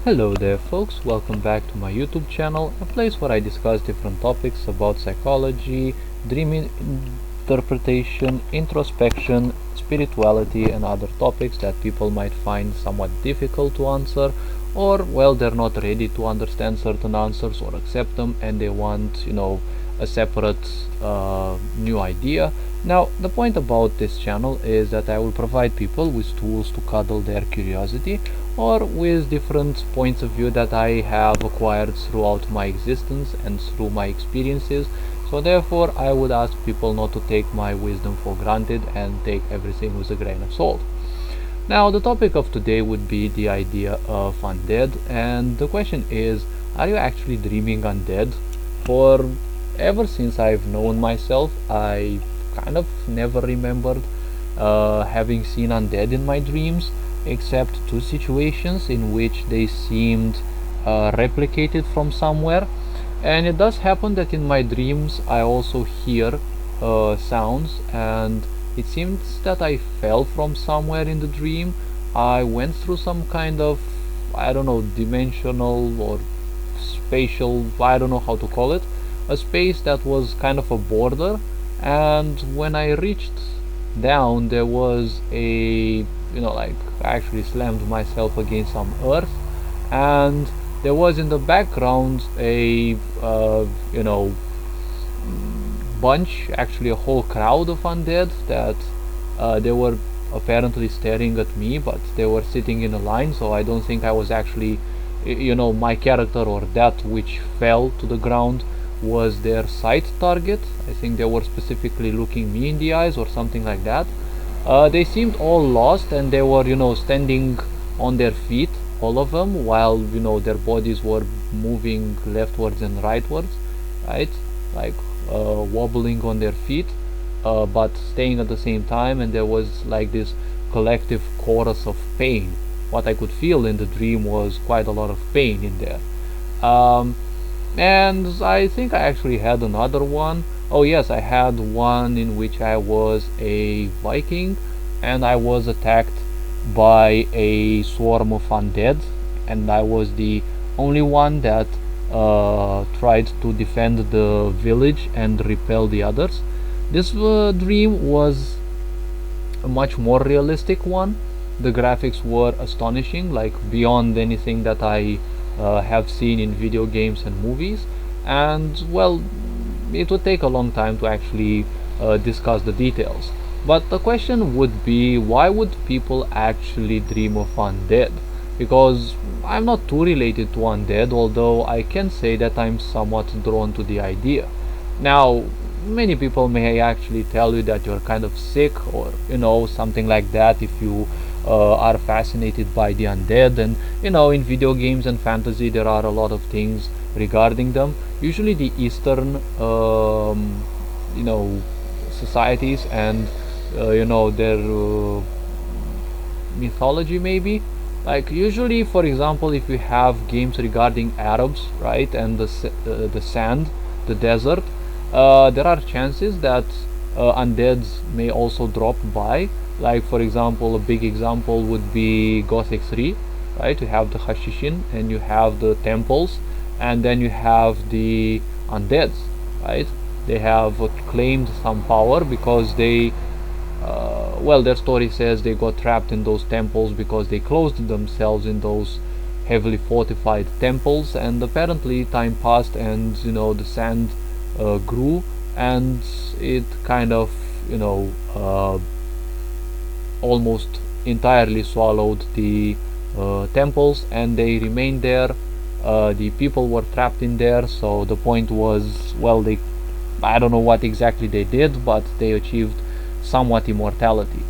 Hello there folks, welcome back to my YouTube channel, a place where I discuss different topics about psychology, dream interpretation, introspection, spirituality and other topics that people might find somewhat difficult to answer, or well, they're not ready to understand certain answers or accept them and they want, a separate new idea. Now, the point about this channel is that I will provide people with tools to cuddle their curiosity or with different points of view that I have acquired throughout my existence and through my experiences. So therefore, I would ask people not to take my wisdom for granted and take everything with a grain of salt. Now, the topic of today would be the idea of undead, and the question is, are you actually dreaming undead? For ever since I've known myself, I kind of never remembered having seen undead in my dreams, except two situations in which they seemed replicated from somewhere. And it does happen that in my dreams I also hear sounds, and it seems that I fell from somewhere in the dream. I went through some kind of, I don't know, dimensional or spatial, I don't know how to call it, a space that was kind of a border, and when I reached down there was a, like, I actually slammed myself against some earth, and there was in the background a bunch, actually a whole crowd of undead that they were apparently staring at me, but they were sitting in a line, so I don't think I was actually, my character or that which fell to the ground was their sight target. I think they were specifically looking me in the eyes or something like that. They seemed all lost, and they were, standing on their feet, all of them, while, their bodies were moving leftwards and rightwards, right? Like wobbling on their feet, but staying at the same time, and there was like this collective chorus of pain. What I could feel in the dream was quite a lot of pain in there. And I think I actually had another one. Oh yes, I had one in which I was a Viking and I was attacked by a swarm of undead, and I was the only one that tried to defend the village and repel the others. This dream was a much more realistic one. The graphics were astonishing, like beyond anything that I have seen in video games and movies, and well, it would take a long time to actually discuss the details. But the question would be, why would people actually dream of undead? Because I'm not too related to undead, although I can say that I'm somewhat drawn to the idea. Now, many people may actually tell you that you're kind of sick or something like that if you are fascinated by the undead, and in video games and fantasy there are a lot of things regarding them. Usually the Eastern societies and their mythology, maybe, like usually, for example, if you have games regarding Arabs, right, and the sand, the desert, there are chances that undeads may also drop by. Like for example, a big example would be Gothic 3, right? You have the Hashishin and you have the temples, and then you have the undeads, right? They have claimed some power because they their story says they got trapped in those temples because they closed themselves in those heavily fortified temples, and apparently time passed and the sand grew, and it kind of almost entirely swallowed the temples, and they remained there. The people were trapped in there, so the point was, well, I don't know what exactly they did, but they achieved somewhat immortality.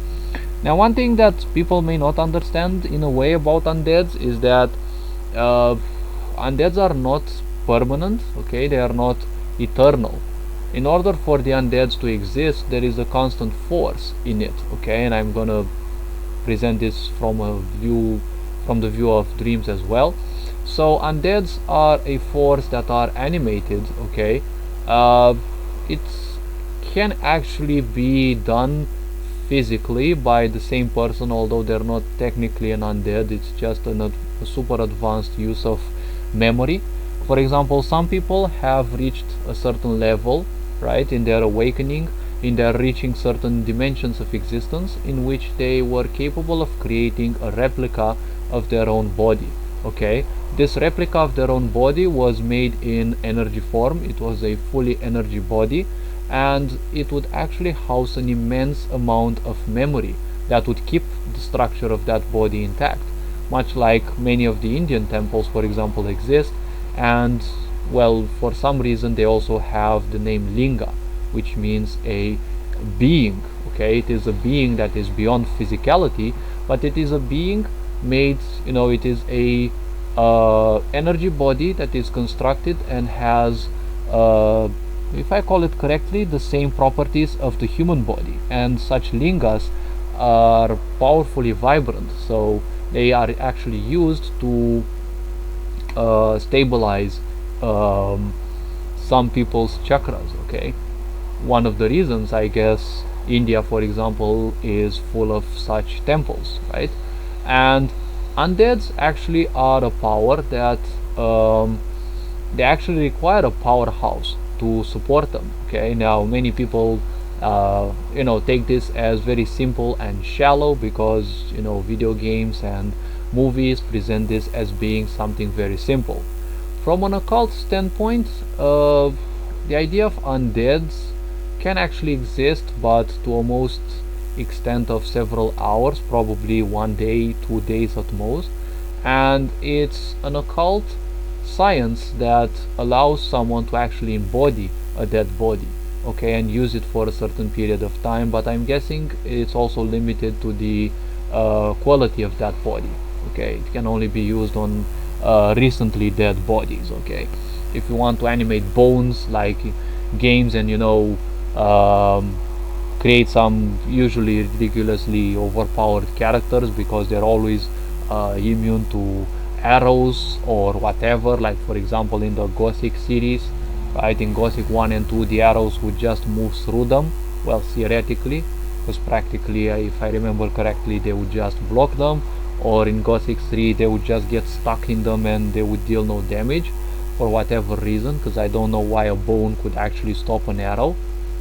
Now, one thing that people may not understand in a way about undeads is that undeads are not permanent, okay? They are not eternal. In order for the undeads to exist, there is a constant force in it, okay? And I'm gonna present this from the view of dreams as well. So undeads are a force that are animated, okay? It can actually be done physically by the same person, although they're not technically an undead. It's just a a super advanced use of memory. For example, some people have reached a certain level, right, in their awakening, in their reaching certain dimensions of existence, in which they were capable of creating a replica of their own body. Okay, this replica of their own body was made in energy form. It was a fully energy body, and it would actually house an immense amount of memory that would keep the structure of that body intact, much like many of the Indian temples, for example, exist. And well, for some reason they also have the name linga, which means a being. Okay, it is a being that is beyond physicality, but it is a being made, it is a energy body that is constructed and has, if I call it correctly, the same properties of the human body. And such lingas are powerfully vibrant, so they are actually used to stabilize some people's chakras. Okay, one of the reasons, I guess, India, for example, is full of such temples, right? And undeads actually are a power that they actually require a powerhouse to support them. Okay, now many people take this as very simple and shallow, because video games and movies present this as being something very simple. From an occult standpoint, the idea of undeads can actually exist, but to almost extent of several hours, probably 1 day, 2 days at most. And it's an occult science that allows someone to actually embody a dead body, okay, and use it for a certain period of time. But I'm guessing it's also limited to the quality of that body. Okay, it can only be used on recently dead bodies. Okay, if you want to animate bones like games and create some usually ridiculously overpowered characters because they're always immune to arrows or whatever, like for example in the Gothic series, right? In Gothic 1 and 2 the arrows would just move through them, well, theoretically, because practically, if I remember correctly, they would just block them. Or in Gothic 3 they would just get stuck in them and they would deal no damage for whatever reason, because I don't know why a bone could actually stop an arrow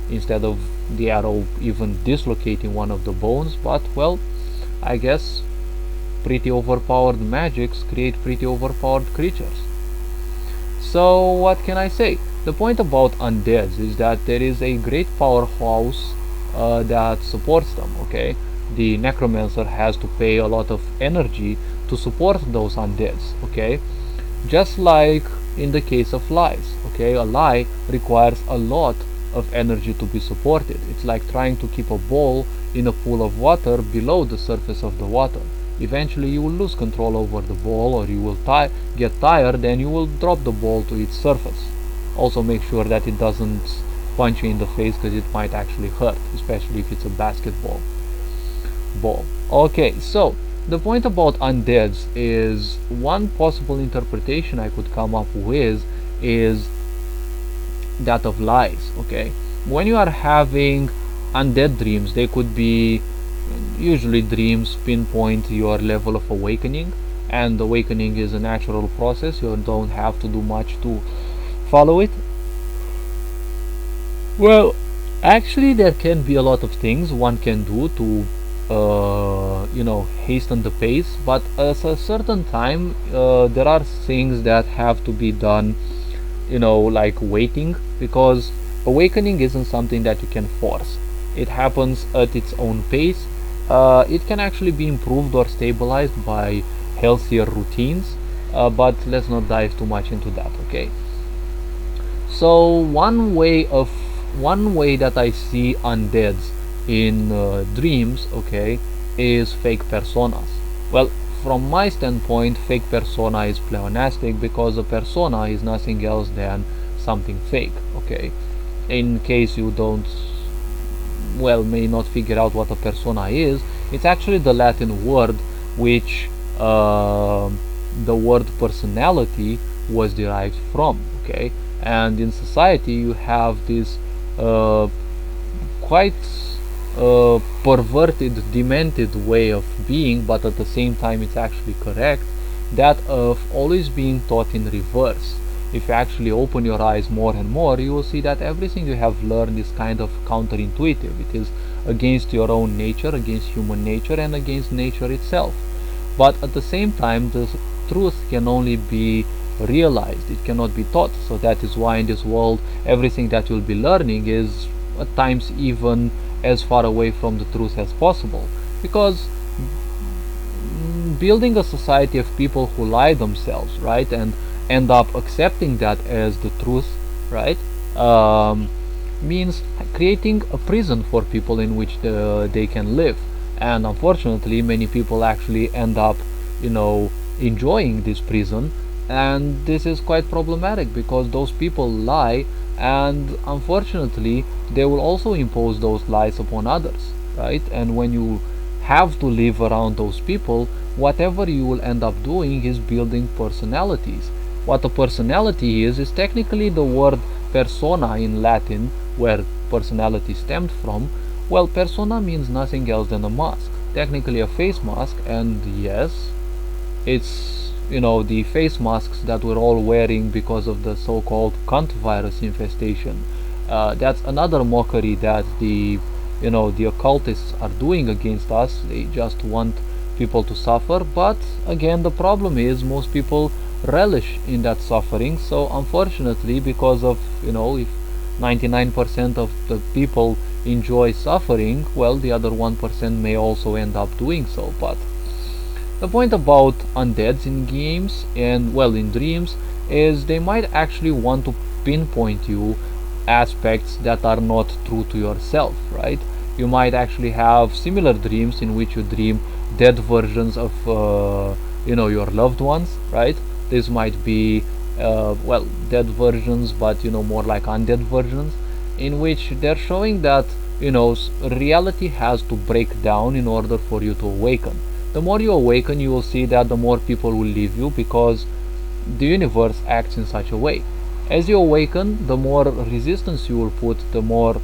instead of the arrow even dislocating one of the bones. But well, I guess pretty overpowered magics create pretty overpowered creatures. So what can I say? The point about undeads is that there is a great powerhouse that supports them. Okay, the necromancer has to pay a lot of energy to support those undeads. Okay, just like in the case of lies. Okay, a lie requires a lot of energy to be supported. It's like trying to keep a ball in a pool of water below the surface of the water. Eventually you will lose control over the ball, or you will get tired and you will drop the ball to its surface. Also make sure that it doesn't punch you in the face, because it might actually hurt, especially if it's a basketball ball. Okay, so the point about undeads is, one possible interpretation I could come up with is that of lies. Okay, when you are having undead dreams, they could be, usually dreams pinpoint your level of awakening, and awakening is a natural process. You don't have to do much to follow it. Well, actually there can be a lot of things one can do to hasten the pace, but at a certain time there are things that have to be done, like waiting, because awakening isn't something that you can force. It happens at its own pace. It can actually be improved or stabilized by healthier routines, but let's not dive too much into that. Okay, so one way that I see undeads in dreams, okay, is fake personas. Well, from my standpoint, fake persona is pleonastic, because a persona is nothing else than something fake. Okay, in case you may not figure out what a persona is, it's actually the Latin word which the word personality was derived from. Okay, and in society you have this quite perverted, demented way of being, but at the same time it's actually correct, that of always being taught in reverse. If you actually open your eyes more and more, you will see that everything you have learned is kind of counterintuitive. It is against your own nature, against human nature, and against nature itself. But at the same time, the truth can only be realized, it cannot be taught. So that is why in this world, everything that you'll be learning is at times even as far away from the truth as possible. Because building a society of people who lie themselves, right, and end up accepting that as the truth, right, means creating a prison for people in which they can live. And unfortunately, many people actually end up, enjoying this prison, and this is quite problematic because those people lie, and unfortunately, they will also impose those lies upon others, right? And when you have to live around those people, whatever you will end up doing is building personalities. What a personality is technically the word persona in Latin, where personality stemmed from. Well, persona means nothing else than a mask, technically a face mask, and yes, it's the face masks that we're all wearing because of the so-called cunt virus infestation. That's another mockery that the occultists are doing against us. They just want people to suffer, but again, the problem is most people relish in that suffering. So unfortunately, because of if 99% of the people enjoy suffering, well, the other 1% may also end up doing so. But the point about undeads in games and, well, in dreams, is they might actually want to pinpoint you aspects that are not true to yourself, right? You might actually have similar dreams in which you dream dead versions of your loved ones, right? This might be well, dead versions, but more like undead versions, in which they're showing that reality has to break down in order for you to awaken. The more you awaken, you will see that the more people will leave you, because the universe acts in such a way. As you awaken, the more resistance you will put, the more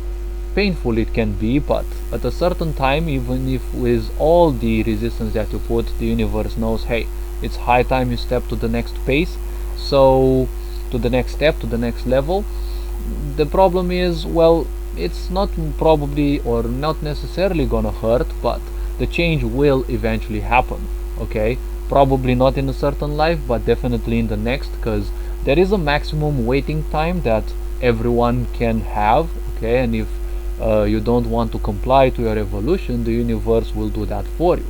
painful it can be. But at a certain time, even if with all the resistance that you put, the universe knows, hey, it's high time you step to the next pace, so to the next step, to the next level. The problem is, well, it's not probably or not necessarily gonna hurt, but the change will eventually happen, okay? Probably not in a certain life, but definitely in the next, because there is a maximum waiting time that everyone can have, okay? And if you don't want to comply to your evolution, the universe will do that for you.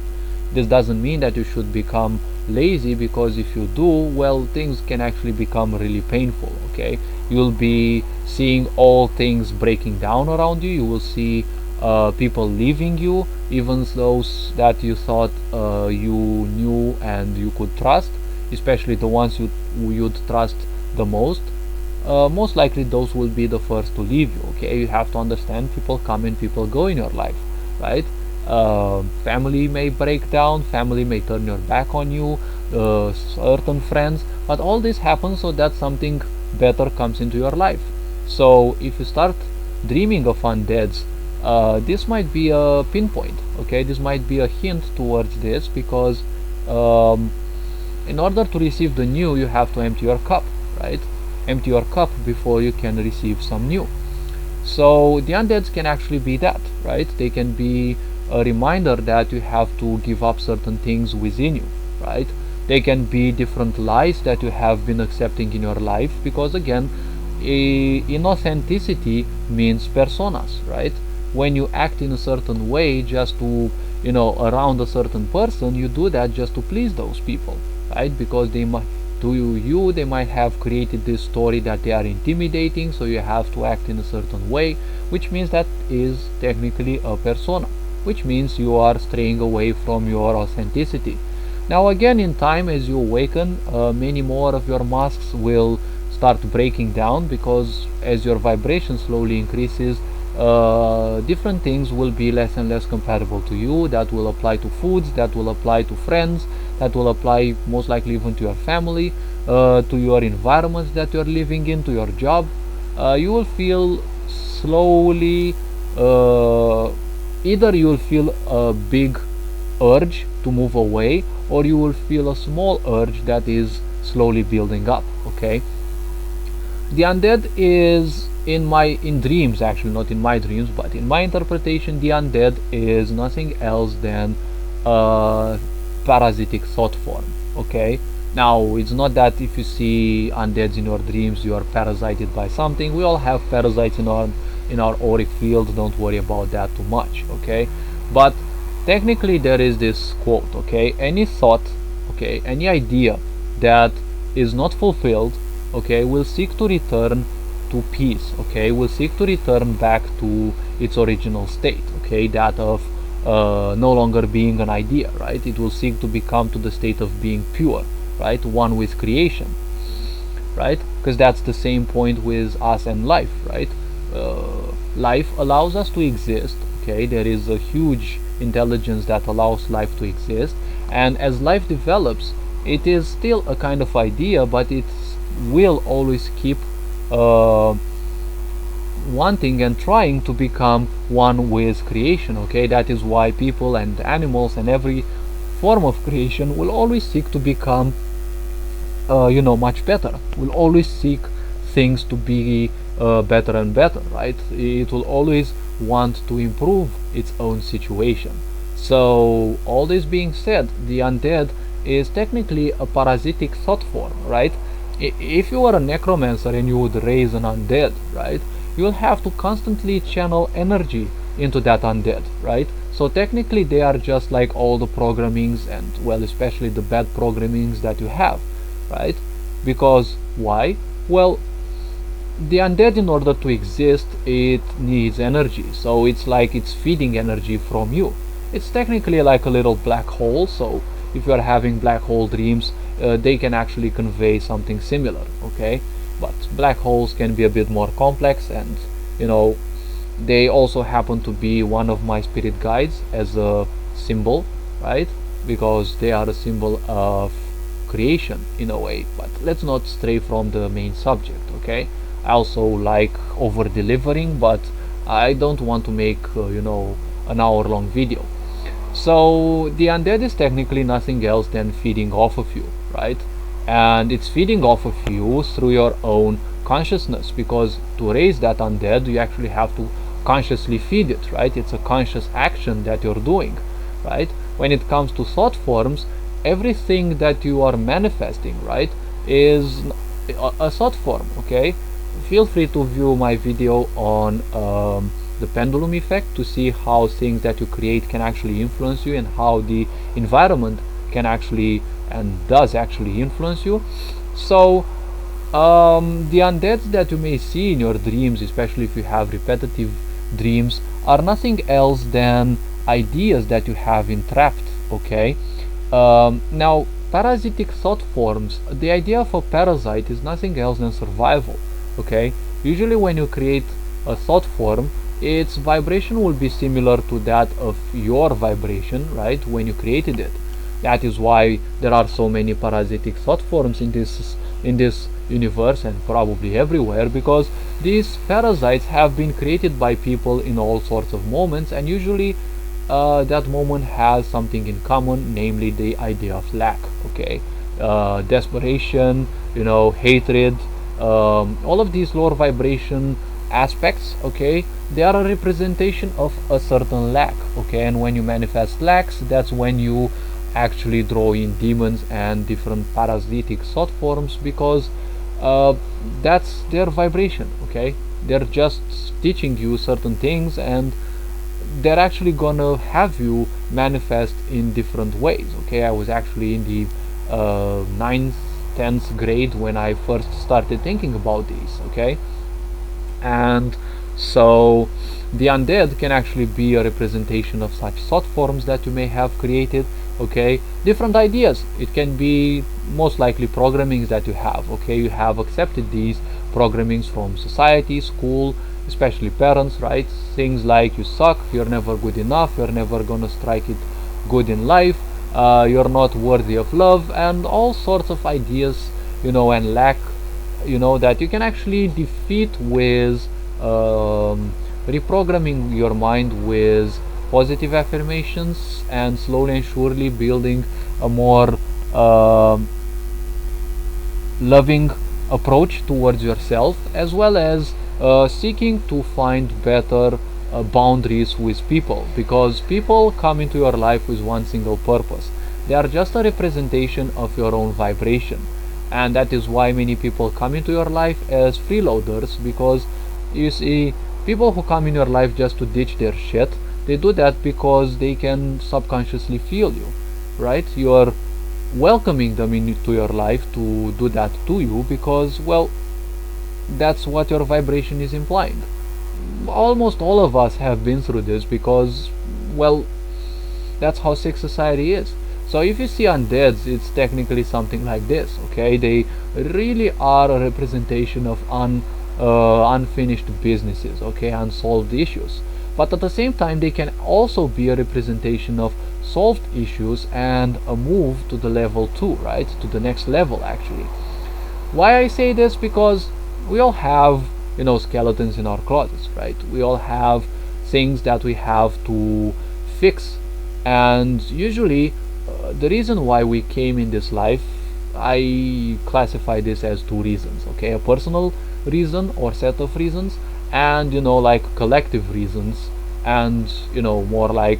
This doesn't mean that you should become lazy, because if you do, well, things can actually become really painful, okay? You'll be seeing all things breaking down around you. You will see people leaving you, even those that you thought you knew and you could trust, especially the ones you'd trust the most. Most likely those will be the first to leave you, okay? You have to understand, people come and people go in your life, right? Family may break down, family may turn your back on you, certain friends, but all this happens so that something better comes into your life. So if you start dreaming of undeads, this might be a pinpoint, okay? This might be a hint towards this, because in order to receive the new, you have to empty your cup, right? Empty your cup before you can receive some new. So the undeads can actually be that, right? They can be a reminder that you have to give up certain things within you, right? They can be different lies that you have been accepting in your life, because again, inauthenticity means personas, right? When you act in a certain way just to, around a certain person, you do that just to please those people, right? Because they might they might have created this story that they are intimidating, so you have to act in a certain way, which means that is technically a persona, which means you are straying away from your authenticity. Now again, in time, as you awaken, many more of your masks will start breaking down, because as your vibration slowly increases, different things will be less and less compatible to you. That will apply to foods, that will apply to friends, that will apply most likely even to your family, to your environments that you're living in, to your job. You will feel slowly, either you will feel a big urge to move away, or you will feel a small urge that is slowly building up. Okay, the undead is in dreams, actually not in my dreams, but in my interpretation, the undead is nothing else than a parasitic thought form. Okay, now it's not that if you see undeads in your dreams you are parasited by something. We all have parasites in our auric field, don't worry about that too much. Okay, but technically there is this quote, okay, any thought, okay, any idea that is not fulfilled, okay, will seek to return to peace, okay, will seek to return back to its original state, okay, that of no longer being an idea, right? It will seek to become to the state of being pure, right, one with creation, right? Because that's the same point with us and life, right? Life allows us to exist, okay, there is a huge intelligence that allows life to exist, and as life develops, it is still a kind of idea, but it will always keep wanting and trying to become one with creation. Okay, that is why people and animals and every form of creation will always seek to become much better, will always seek things to be better and better, right? It will always want to improve its own situation. So all this being said, the undead is technically a parasitic thought form, right? If you are a necromancer and you would raise an undead, right, you will have to constantly channel energy into that undead, right? So technically they are just like all the programmings, and well, especially the bad programmings that you have, right? Because why? Well, the undead, in order to exist, it needs energy, so it's like it's feeding energy from you. It's technically like a little black hole, so if you are having black hole dreams, they can actually convey something similar, okay? But black holes can be a bit more complex, and they also happen to be one of my spirit guides as a symbol, right? Because they are a symbol of creation in a way. But let's not stray from the main subject, okay? I also like over delivering, but I don't want to make an hour-long video. So the undead is technically nothing else than feeding off of you, right? And it's feeding off of you through your own consciousness, because to raise that undead you actually have to consciously feed it, right? It's a conscious action that you're doing, right? When it comes to thought forms, everything that you are manifesting, right, is a thought form, okay? Feel free to view my video on the pendulum effect to see how things that you create can actually influence you, and how the environment can actually and does actually influence you. So the undeads that you may see in your dreams, especially if you have repetitive dreams, are nothing else than ideas that you have entrapped, okay? Now, parasitic thought forms, the idea of a parasite is nothing else than survival, okay? Usually when you create a thought form, its vibration will be similar to that of your vibration, right, when you created it. That is why there are so many parasitic thought forms in this universe, and probably everywhere, because these parasites have been created by people in all sorts of moments, and usually that moment has something in common, namely the idea of lack, okay? Desperation, hatred, all of these lower vibration aspects, okay, they are a representation of a certain lack, okay? And when you manifest lacks, that's when you actually draw in demons and different parasitic thought forms, because that's their vibration, okay? They're just teaching you certain things, and they're actually gonna have you manifest in different ways, okay? I was actually in the 9th, 10th grade when I first started thinking about these, okay? And so the undead can actually be a representation of such thought forms that you may have created, okay? Different ideas, it can be most likely programmings that you have, okay? You have accepted these programmings from society, school, especially parents, right? Things like you suck, you're never good enough, you're never gonna strike it good in life, you're not worthy of love, and all sorts of ideas, and lack, that you can actually defeat with reprogramming your mind with positive affirmations, and slowly and surely building a more uh, loving approach towards yourself, as well as seeking to find better boundaries with people, because people come into your life with one single purpose. They are just a representation of your own vibration, and that is why many people come into your life as freeloaders, because you see, people who come in your life just to ditch their shit, they do that because they can subconsciously feel you, right? You're welcoming them into your life to do that to you, because, well, that's what your vibration is implying. Almost all of us have been through this, because, well, that's how sick society is. So if you see undeads, it's technically something like this, okay? They really are a representation of unfinished businesses, okay, unsolved issues. But at the same time, they can also be a representation of solved issues and a move to the level 2, right? To the next level, actually. Why I say this? Because we all have, skeletons in our closets, right? We all have things that we have to fix, and usually the reason why we came in this life, I classify this as two reasons, okay? A personal reason or set of reasons, and like collective reasons, and more like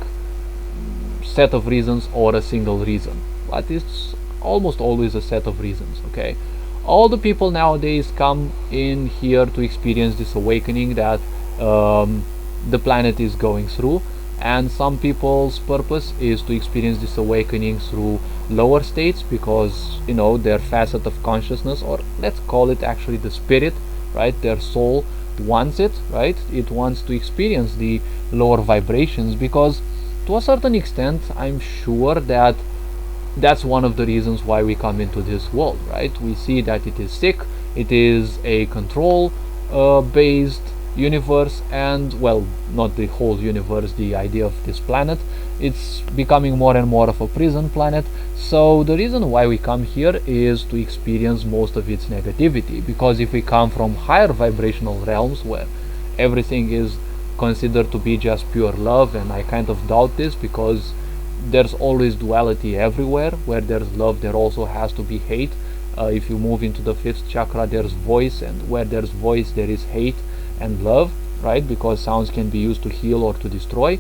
set of reasons or a single reason. But it's almost always a set of reasons, okay? All the people nowadays come in here to experience this awakening that the planet is going through, and some people's purpose is to experience this awakening through lower states, because their facet of consciousness, or let's call it actually the spirit, right? Their soul wants it, right? It wants to experience the lower vibrations, because to a certain extent, I'm sure that that's one of the reasons why we come into this world, right? We see that it is sick, it is a control based universe, and, well, not the whole universe, the idea of this planet, it's becoming more and more of a prison planet. So the reason why we come here is to experience most of its negativity, because if we come from higher vibrational realms where everything is considered to be just pure love, and I kind of doubt this, because there's always duality everywhere. Where there's love, there also has to be hate. If you move into the 5th chakra, there's voice, and where there's voice, there is hate and love, right? Because sounds can be used to heal or to destroy.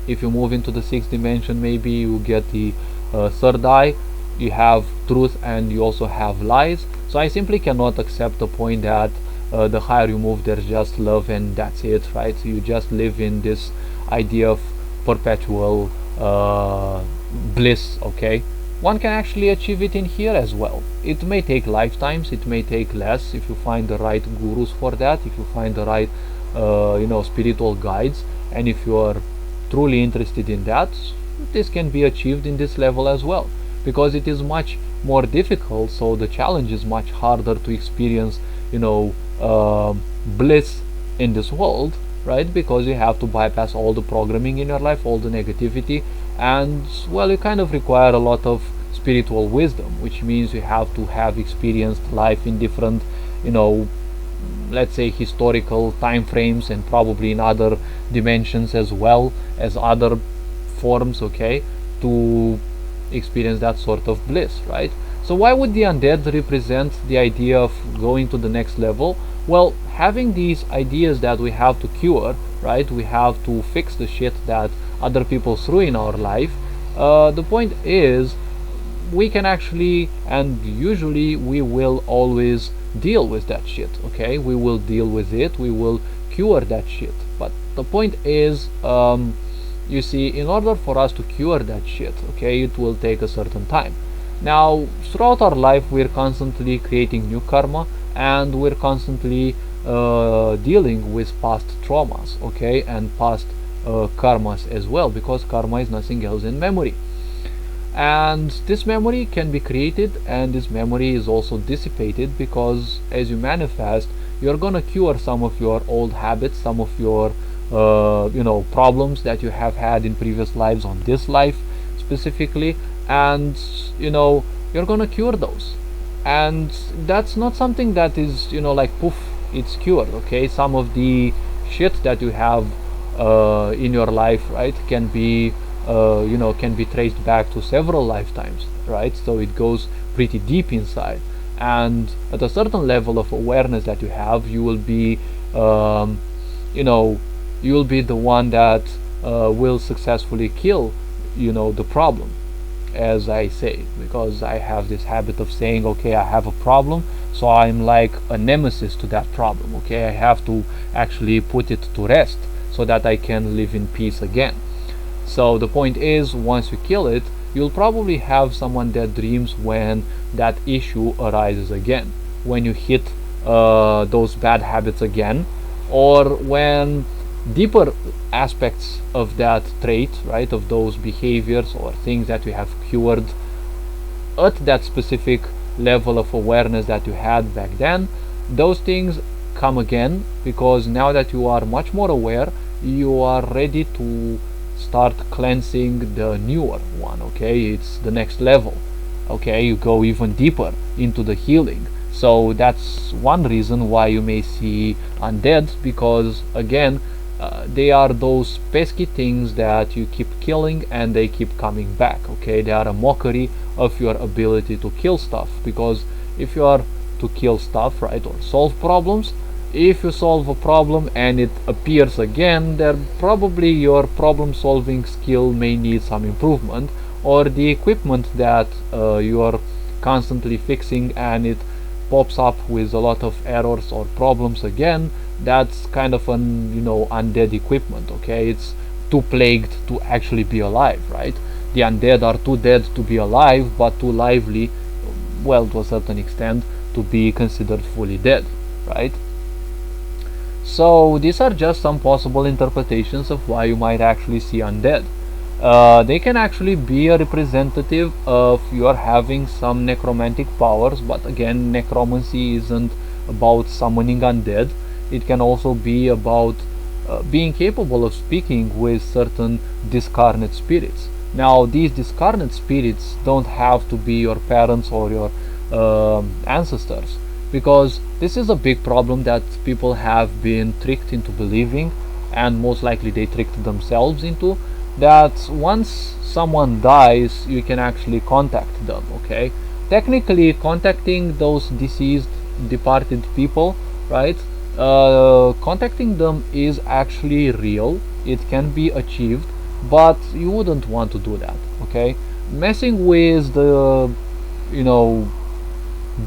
If you move into the 6th dimension, maybe you get the 3rd eye. You have truth and you also have lies. So I simply cannot accept the point that the higher you move, there's just love and that's it, right? You just live in this idea of perpetual bliss, okay? One can actually achieve it in here as well. It may take lifetimes, it may take less, if you find the right gurus for that, if you find the right spiritual guides, and if you are truly interested in that, this can be achieved in this level as well, because it is much more difficult. So the challenge is much harder to experience bliss in this world, right? Because you have to bypass all the programming in your life, all the negativity, and, well, you kind of require a lot of spiritual wisdom, which means you have to have experienced life in different let's say historical time frames, and probably in other dimensions as well as other forms, okay, to experience that sort of bliss, right? So why would the undead represent the idea of going to the next level? Well, having these ideas that we have to cure, right? We have to fix the shit that other people threw in our life. The point is, we can actually, and usually we will always deal with that shit, okay? We will deal with it, we will cure that shit. But the point is, you see, in order for us to cure that shit, okay, it will take a certain time. Now, throughout our life, we're constantly creating new karma, and we're constantly dealing with past traumas, okay, and past karmas as well, because karma is nothing else than memory. And this memory can be created, and this memory is also dissipated, because as you manifest, you're gonna cure some of your old habits, some of your problems that you have had in previous lives, on this life specifically, and you're gonna cure those. And that's not something that is like poof, it's cured, okay? Some of the shit that you have in your life, right, can be can be traced back to several lifetimes, right? So it goes pretty deep inside, and at a certain level of awareness that you have, you will be um, you know you will be the one that will successfully kill the problem, as I say, because I have this habit of saying, okay, I have a problem, so I'm like a nemesis to that problem. Okay, I have to actually put it to rest so that I can live in peace again. So the point is, once you kill it, you'll probably have some undead dreams when that issue arises again, when you hit those bad habits again, or when deeper aspects of that trait, right, of those behaviors or things that you have cured at that specific level of awareness that you had back then, those things come again, because now that you are much more aware, you are ready to start cleansing the newer one. Okay, it's the next level. Okay, you go even deeper into the healing. So that's one reason why you may see undead, because again, they are those pesky things that you keep killing and they keep coming back. Okay, they are a mockery of your ability to kill stuff, because if you are to kill stuff, right, or solve problems, if you solve a problem and it appears again, then probably your problem solving skill may need some improvement, or the equipment that you are constantly fixing and it pops up with a lot of errors or problems again, that's kind of an undead equipment. Okay, it's too plagued to actually be alive, right? The undead are too dead to be alive, but too lively, well, to a certain extent, to be considered fully dead, right? So these are just some possible interpretations of why you might actually see undead. They can actually be a representative of your having some necromantic powers, but again, necromancy isn't about summoning undead. It can also be about being capable of speaking with certain discarnate spirits. Now, these discarnate spirits don't have to be your parents or your ancestors, because this is a big problem that people have been tricked into believing, and most likely they tricked themselves into, that once someone dies, you can actually contact them. Okay, technically contacting those deceased, departed people, right, contacting them is actually real. It can be achieved, but you wouldn't want to do that. Okay, messing with the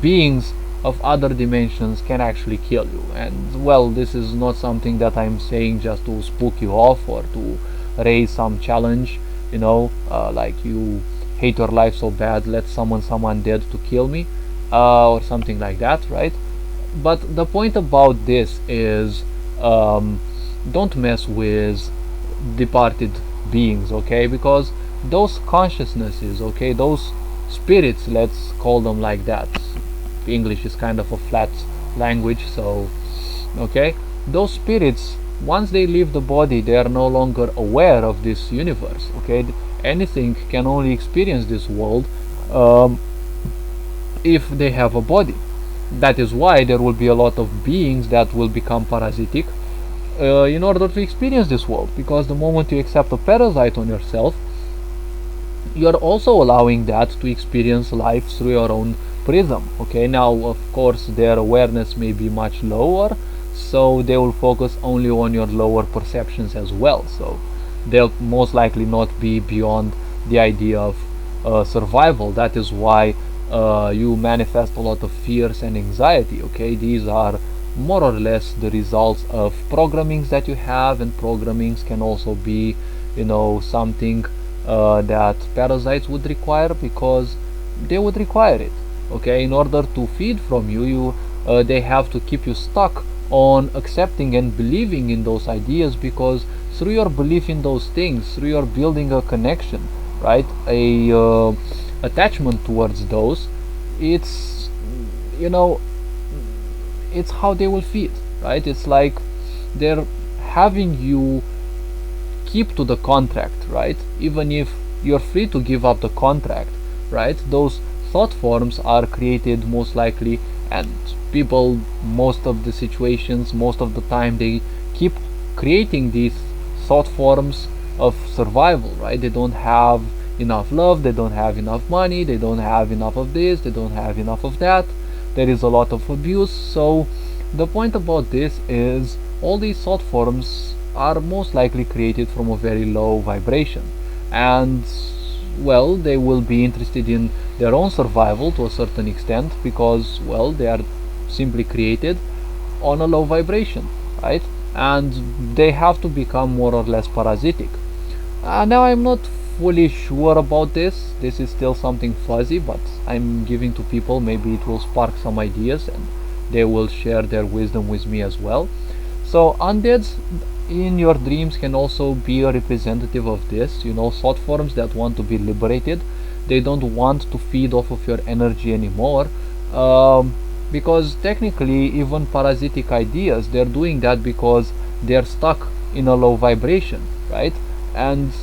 beings of other dimensions can actually kill you. And well, this is not something that I'm saying just to spook you off or to raise some challenge, like you hate your life so bad, let someone dead to kill me, or something like that, right? But the point about this is, don't mess with departed beings, okay? Because those consciousnesses, okay, those spirits, let's call them like that. English is kind of a flat language, so okay, those spirits, once they leave the body, they are no longer aware of this universe. Okay, anything can only experience this world if they have a body. That is why there will be a lot of beings that will become parasitic in order to experience this world, because the moment you accept a parasite on yourself, you are also allowing that to experience life through your own prism. Okay, now of course their awareness may be much lower, so they will focus only on your lower perceptions as well, so they'll most likely not be beyond the idea of survival. That is why you manifest a lot of fears and anxiety. Okay, these are more or less the results of programmings that you have, and programmings can also be something that parasites would require, because they would require it. Okay, in order to feed from you, they have to keep you stuck on accepting and believing in those ideas, because through your belief in those things, through your building a connection, right, a attachment towards those, it's it's how they will feed, right? It's like they're having you keep to the contract, right? Even if you're free to give up the contract, right? Those thought forms are created most likely, and people, most of the situations, most of the time, they keep creating these thought forms of survival, right? They don't have enough love, they don't have enough money, they don't have enough of this, they don't have enough of that. There is a lot of abuse. So the point about this is all these thought forms are most likely created from a very low vibration, and well, they will be interested in their own survival to a certain extent, because well, they are simply created on a low vibration, right? And they have to become more or less parasitic. Now I'm not fully sure about this. This is still something fuzzy, but I'm giving to people. Maybe it will spark some ideas and they will share their wisdom with me as well. So undeads in your dreams can also be a representative of this, you know, thought forms that want to be liberated. They don't want to feed off of your energy anymore, because technically even parasitic ideas, they're doing that because they're stuck in a low vibration, right? And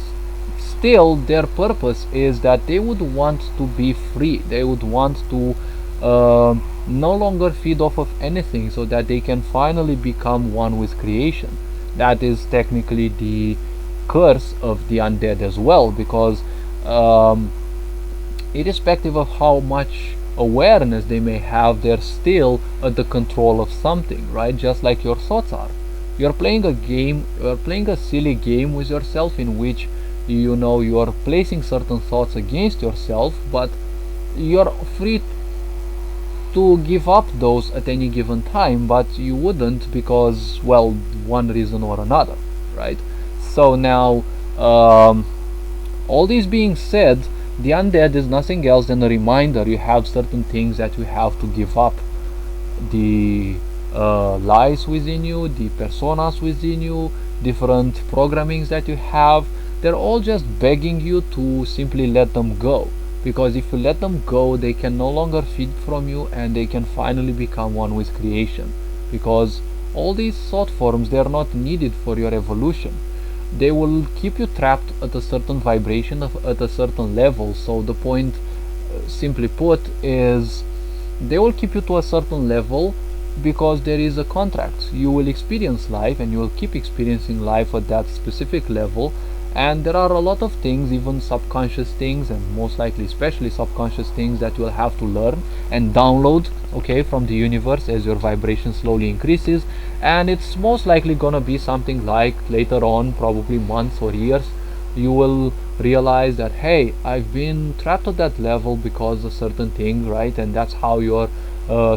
still their purpose is that they would want to be free. They would want to no longer feed off of anything, so that they can finally become one with creation. That is technically the curse of the undead as well, because irrespective of how much awareness they may have, they're still at the control of something, right? Just like your thoughts are. You're playing a game, you're playing a silly game with yourself, in which you know you're placing certain thoughts against yourself, but you're free to give up those at any given time, but you wouldn't, because well, one reason or another, right? So now all this being said, the undead is nothing else than a reminder you have certain things that you have to give up. The lies within you, the personas within you, different programmings that you have, they're all just begging you to simply let them go. Because if you let them go, they can no longer feed from you, and they can finally become one with creation. Because all these thought forms, they are not needed for your evolution. They will keep you trapped at a certain vibration, at a certain level. So the point, simply put, is they will keep you to a certain level because there is a contract. You will experience life, and you will keep experiencing life at that specific level. And there are a lot of things, even subconscious things, and most likely especially subconscious things, that you'll have to learn and download, okay, from the universe as your vibration slowly increases. And it's most likely gonna be something like later on, probably months or years, you will realize that, hey, I've been trapped at that level because of certain thing, right? And that's how your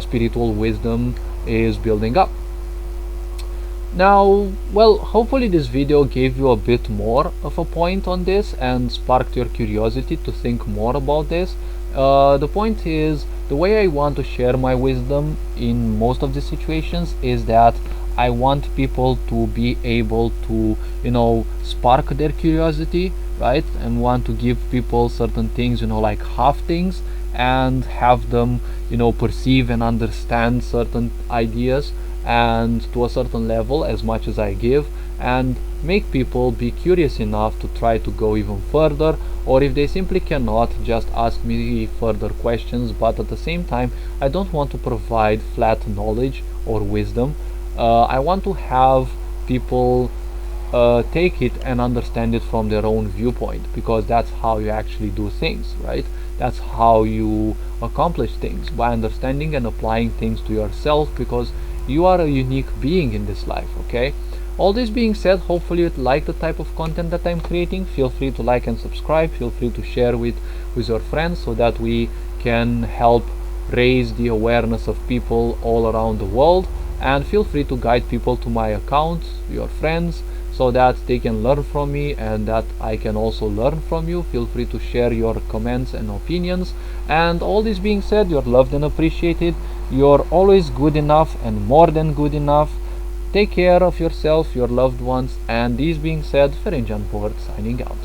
spiritual wisdom is building up. Now, well, hopefully this video gave you a bit more of a point on this and sparked your curiosity to think more about this. The point is, the way I want to share my wisdom in most of the situations is that I want people to be able to, you know, spark their curiosity, right? And want to give people certain things, you know, like half things, and have them, you know, perceive and understand certain ideas, and to a certain level as much as I give, and make people be curious enough to try to go even further, or if they simply cannot, just ask me further questions. But at the same time, I don't want to provide flat knowledge or wisdom. I want to have people take it and understand it from their own viewpoint, because that's how you actually do things, right? That's how you accomplish things, by understanding and applying things to yourself, because you are a unique being in this life, okay? All this being said, hopefully you like the type of content that I'm creating. Feel free to like and subscribe. Feel free to share with your friends, so that we can help raise the awareness of people all around the world. And feel free to guide people to my account, your friends, so that they can learn from me and that I can also learn from you. Feel free to share your comments and opinions. And all this being said, you're loved and appreciated. You're always good enough and more than good enough. Take care of yourself, your loved ones, and this being said, Ferenc Board signing out.